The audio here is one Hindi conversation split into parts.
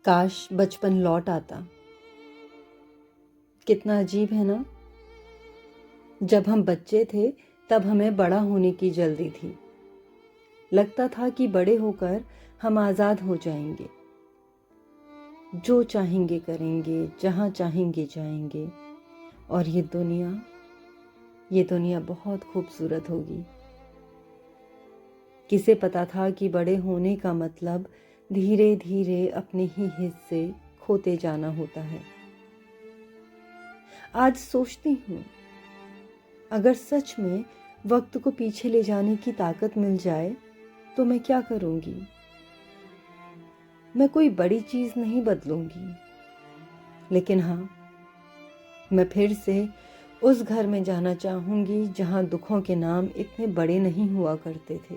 काश बचपन लौट आता। कितना अजीब है ना। जब हम बच्चे थे तब हमें बड़ा होने की जल्दी थी। लगता था कि बड़े होकर हम आज़ाद हो जाएंगे, जो चाहेंगे करेंगे, जहाँ चाहेंगे जाएंगे, और ये दुनिया बहुत खूबसूरत होगी। किसे पता था कि बड़े होने का मतलब धीरे धीरे अपने ही हिस्से खोते जाना होता है। आज सोचती हूँ, अगर सच में वक्त को पीछे ले जाने की ताकत मिल जाए तो मैं क्या करूँगी। मैं कोई बड़ी चीज़ नहीं बदलूँगी, लेकिन हाँ, मैं फिर से उस घर में जाना चाहूँगी जहाँ दुखों के नाम इतने बड़े नहीं हुआ करते थे,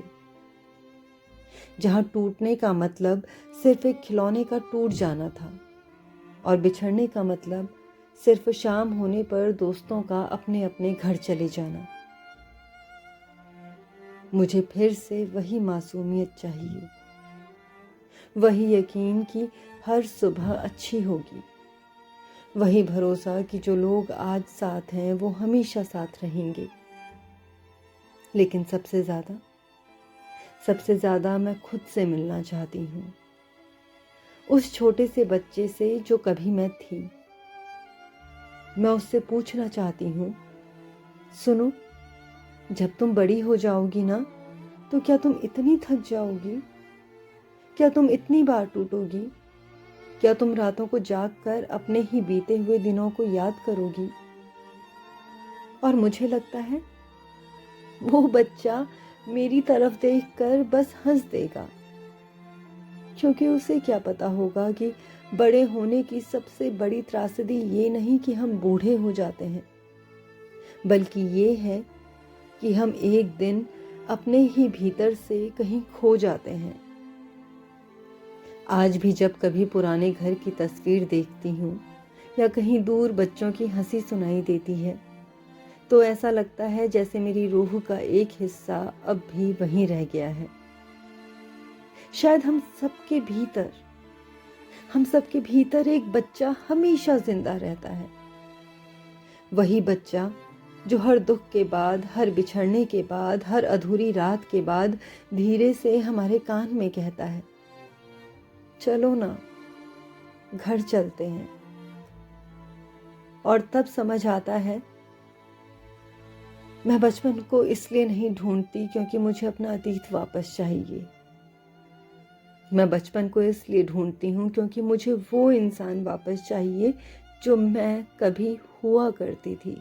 जहाँ टूटने का मतलब सिर्फ एक खिलौने का टूट जाना था और बिछड़ने का मतलब सिर्फ शाम होने पर दोस्तों का अपने अपने घर चले जाना। मुझे फिर से वही मासूमियत चाहिए, वही यकीन कि हर सुबह अच्छी होगी, वही भरोसा कि जो लोग आज साथ हैं वो हमेशा साथ रहेंगे। लेकिन सबसे ज़्यादा मैं खुद से मिलना चाहती हूँ, उस छोटे से बच्चे से जो कभी मैं थी। मैं उससे पूछना चाहती हूँ, सुनो, जब तुम बड़ी हो जाओगी ना, तो क्या तुम इतनी थक जाओगी? क्या तुम इतनी बार टूटोगी? क्या तुम रातों को जाग कर अपने ही बीते हुए दिनों को याद करोगी? और मुझे लगता है वो बच्चा मेरी तरफ देखकर बस हंस देगा, क्योंकि उसे क्या पता होगा कि बड़े होने की सबसे बड़ी त्रासदी ये नहीं कि हम बूढ़े हो जाते हैं, बल्कि ये है कि हम एक दिन अपने ही भीतर से कहीं खो जाते हैं। आज भी जब कभी पुराने घर की तस्वीर देखती हूँ या कहीं दूर बच्चों की हंसी सुनाई देती है, तो ऐसा लगता है जैसे मेरी रूह का एक हिस्सा अब भी वहीं रह गया है। शायद हम सबके भीतर एक बच्चा हमेशा जिंदा रहता है। वही बच्चा जो हर दुख के बाद, हर बिछड़ने के बाद, हर अधूरी रात के बाद धीरे से हमारे कान में कहता है, चलो ना, घर चलते हैं। और तब समझ आता है, मैं बचपन को इसलिए नहीं ढूंढती क्योंकि मुझे अपना अतीत वापस चाहिए। मैं बचपन को इसलिए ढूंढती हूँ क्योंकि मुझे वो इंसान वापस चाहिए जो मैं कभी हुआ करती थी।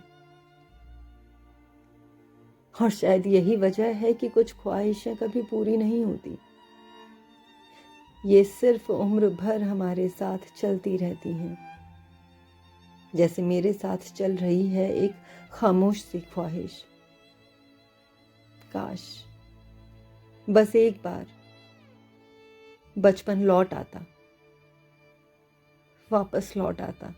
और शायद यही वजह है कि कुछ ख्वाहिशें कभी पूरी नहीं होती। ये सिर्फ उम्र भर हमारे साथ चलती रहती हैं, जैसे मेरे साथ चल रही है एक खामोश सी ख्वाहिश। काश बस एक बार बचपन लौट आता, वापस लौट आता।